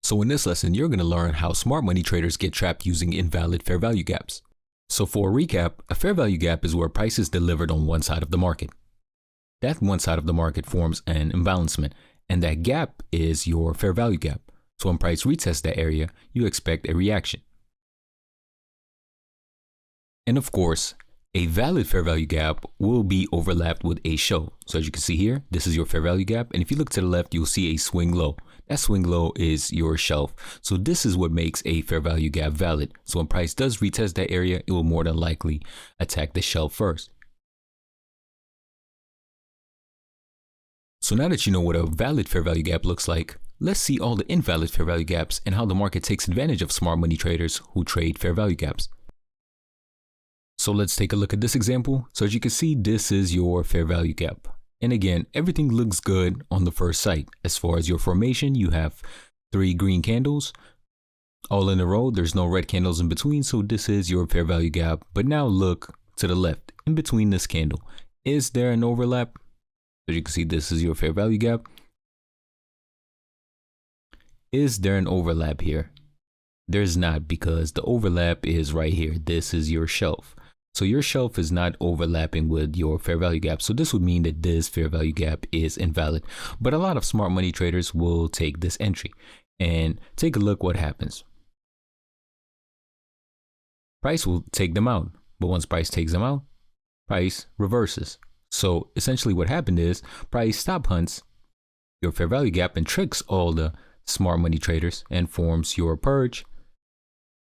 So in this lesson, you're going to learn how smart money traders get trapped using invalid fair value gaps. So for a recap, a fair value gap is where price is delivered on one side of the market. That one side of the market forms an imbalancement, and that gap is your fair value gap. So when price retests that area, you expect a reaction. And of course, a valid fair value gap will be overlapped with a show. So as you can see here, this is your fair value gap. And if you look to the left, you'll see a swing low. That swing low is your shelf. So this is what makes a fair value gap valid. So when price does retest that area, it will more than likely attack the shelf first. So now that you know what a valid fair value gap looks like, let's see all the invalid fair value gaps and how the market takes advantage of smart money traders who trade fair value gaps. So let's take a look at this example. So as you can see, this is your fair value gap. And again, everything looks good on the first sight. As far as your formation, you have 3 green candles all in a row. There's no red candles in between. So this is your fair value gap. But now look to the left in between this candle. Is there an overlap? As you can see, this is your fair value gap. Is there an overlap here? There's not, because the overlap is right here. This is your shelf. So your shelf is not overlapping with your fair value gap. So this would mean that this fair value gap is invalid. But a lot of smart money traders will take this entry and take a look what happens. Price will take them out. But once price takes them out, price reverses. So essentially what happened is price stop hunts your fair value gap and tricks all the smart money traders and forms your purge,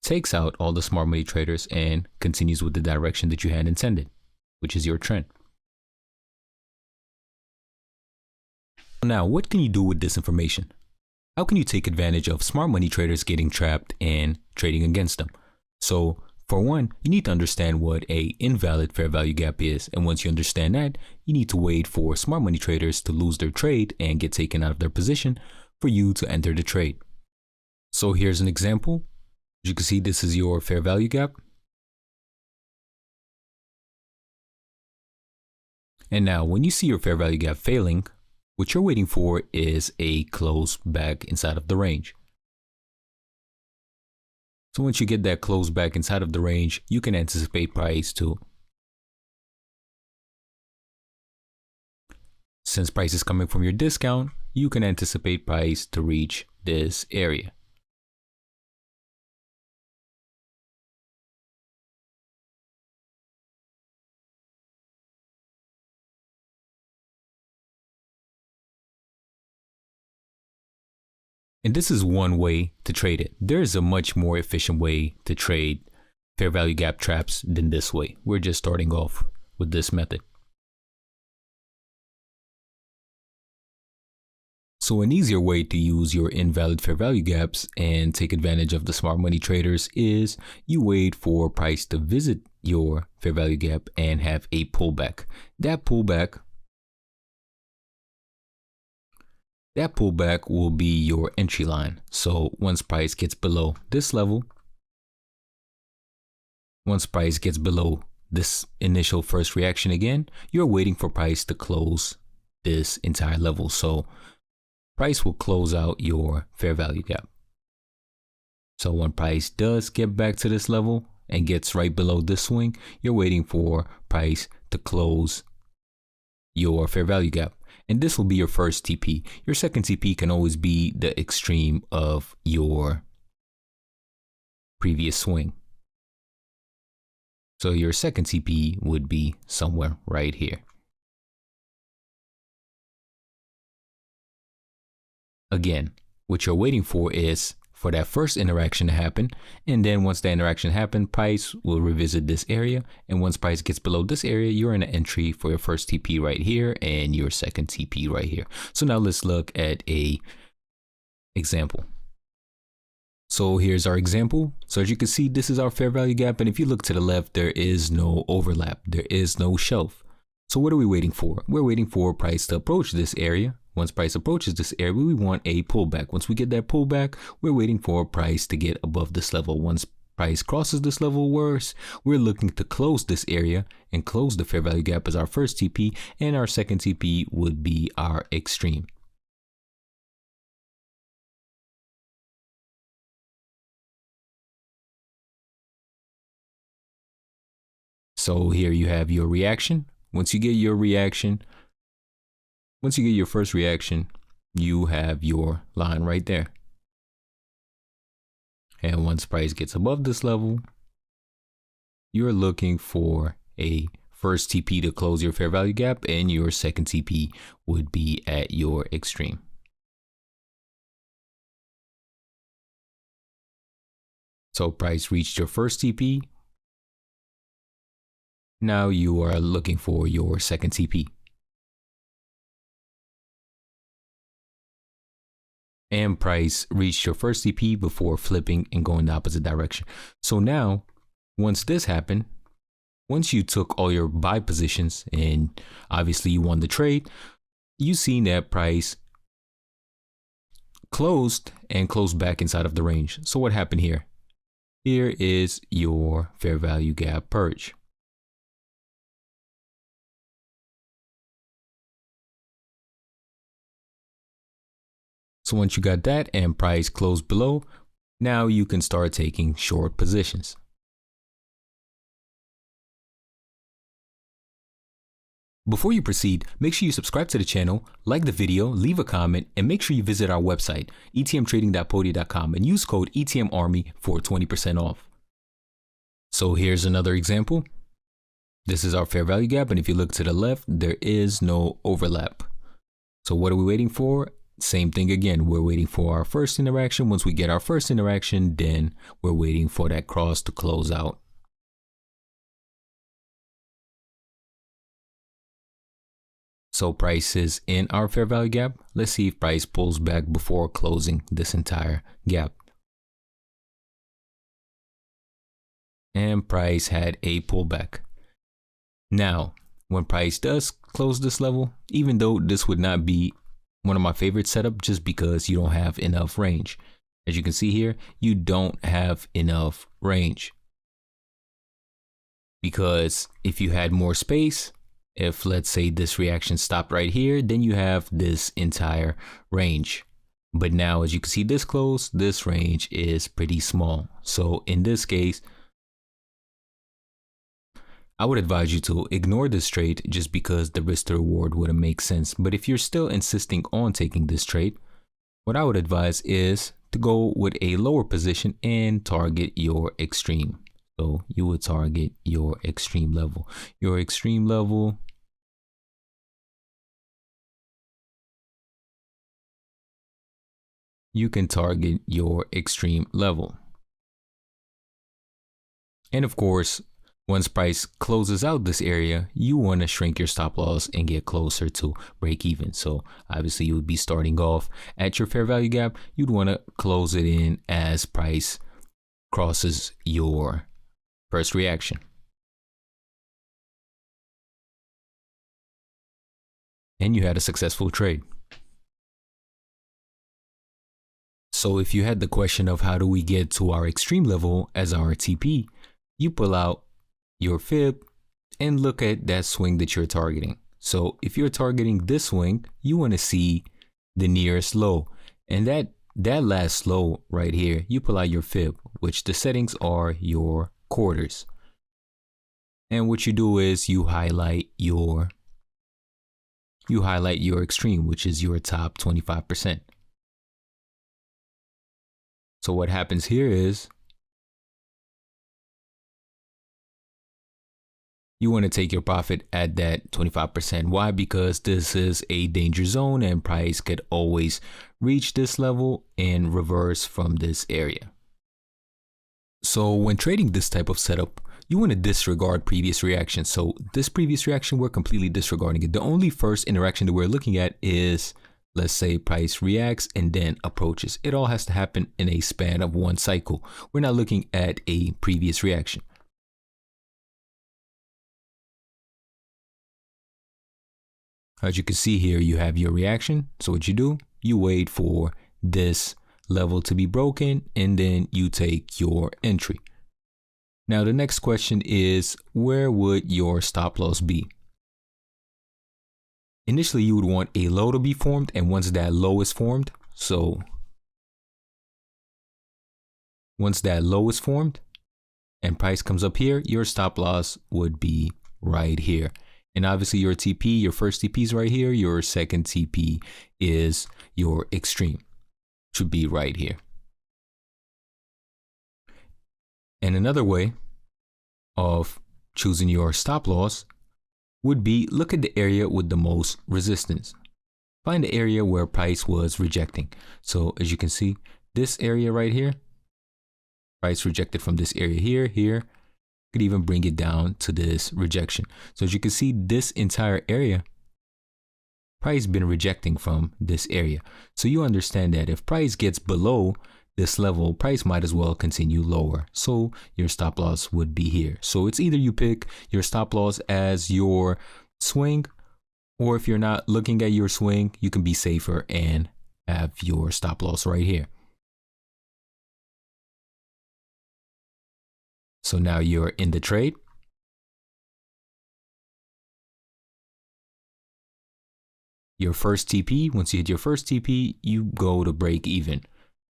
takes out all the smart money traders, and continues with the direction that you had intended, which is your trend. Now, what can you do with this information? How can you take advantage of smart money traders getting trapped and trading against them? So for one, you need to understand what a invalid fair value gap is. And once you understand that, you need to wait for smart money traders to lose their trade and get taken out of their position for you to enter the trade. So here's an example. As you can see, this is your fair value gap. And now when you see your fair value gap failing, what you're waiting for is a close back inside of the range. So once you get that close back inside of the range, you can anticipate price to, since price is coming from your discount, you can anticipate price to reach this area. And this is one way to trade it. There is a much more efficient way to trade fair value gap traps than this way. We're just starting off with this method. So an easier way to use your invalid fair value gaps and take advantage of the smart money traders is you wait for price to visit your fair value gap and have a pullback. That pullback will be your entry line. So once price gets below this level, once price gets below this initial first reaction again, you're waiting for price to close this entire level. So price will close out your fair value gap. So when price does get back to this level and gets right below this swing, you're waiting for price to close your fair value gap. And this will be your first TP. Your second TP can always be the extreme of your previous swing. So your second TP would be somewhere right here. Again, what you're waiting for is for that first interaction to happen. And then once the interaction happens, price will revisit this area. And once price gets below this area, you're in an entry for your first TP right here and your second TP right here. So now let's look at a example. So here's our example. So as you can see, this is our fair value gap. And if you look to the left, there is no overlap. There is no shelf. So what are we waiting for? We're waiting for price to approach this area. Once price approaches this area, we want a pullback. Once we get that pullback, we're waiting for price to get above this level. Once price crosses this level, we're looking to close this area and close the fair value gap as our first TP, and our second TP would be our extreme. So here you have your reaction. Once you get your first reaction, you have your line right there. And once price gets above this level, you're looking for a first TP to close your fair value gap, and your second TP would be at your extreme. So price reached your first TP. Now you are looking for your second TP. And price reached your first TP before flipping and going the opposite direction. So now, once this happened, once you took all your buy positions and obviously you won the trade, you seen that price closed and closed back inside of the range. So what happened here? Here is your fair value gap purge. So once you got that and price closed below, now you can start taking short positions. Before you proceed, make sure you subscribe to the channel, like the video, leave a comment, and make sure you visit our website, etmtrading.podia.com, and use code ETMARMY for 20% off. So here's another example. This is our fair value gap, and if you look to the left, there is no overlap. So what are we waiting for? Same thing again, we're waiting for our first interaction. Once we get our first interaction, then we're waiting for that cross to close out. So price is in our fair value gap. Let's see if price pulls back before closing this entire gap. And price had a pullback. Now, when price does close this level, even though this would not be one of my favorite setups just because you don't have enough range. As you can see here, you don't have enough range. Because if you had more space, if let's say this reaction stopped right here, then you have this entire range. But now as you can see this close, this range is pretty small. So in this case, I would advise you to ignore this trade just because the risk to reward wouldn't make sense. But if you're still insisting on taking this trade, what I would advise is to go with a lower position and target your extreme. So you would target your extreme level. Your extreme level you can target your extreme level. And of course, once price closes out this area, you want to shrink your stop loss and get closer to break even. So obviously you would be starting off at your fair value gap. You'd want to close it in as price crosses your first reaction. And you had a successful trade. So if you had the question of how do we get to our extreme level as our TP, you pull out your fib and look at that swing that you're targeting. So if you're targeting this swing, you want to see the nearest low, and that last low right here, you pull out your fib, which the settings are your quarters. And what you do is you highlight your extreme, which is your top 25%. So what happens here is you want to take your profit at that 25%. Why? Because this is a danger zone and price could always reach this level and reverse from this area. So when trading this type of setup, you want to disregard previous reactions. So this previous reaction, we're completely disregarding it. The only first interaction that we're looking at is, let's say price reacts and then approaches. It all has to happen in a span of one cycle. We're not looking at a previous reaction. As you can see here, you have your reaction. So what you do, you wait for this level to be broken and then you take your entry. Now the next question is, where would your stop loss be? Initially, you would want a low to be formed, and once that low is formed, and price comes up here, your stop loss would be right here. And obviously your TP, your first TP is right here. Your second TP is your extreme, should be right here. And another way of choosing your stop loss would be look at the area with the most resistance. Find the area where price was rejecting. So as you can see, this area right here, price rejected from this area here. Could even bring it down to this rejection. So as you can see, this entire area, price been rejecting from this area. So you understand that if price gets below this level, price might as well continue lower. So your stop loss would be here. So it's either you pick your stop loss as your swing, or if you're not looking at your swing, you can be safer and have your stop loss right here. So now you're in the trade. Your first TP, once you hit your first TP, you go to break even.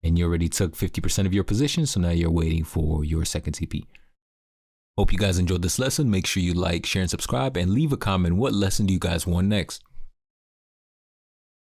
And you already took 50% of your position, so now you're waiting for your second TP. Hope you guys enjoyed this lesson. Make sure you like, share, and subscribe, and leave a comment. What lesson do you guys want next?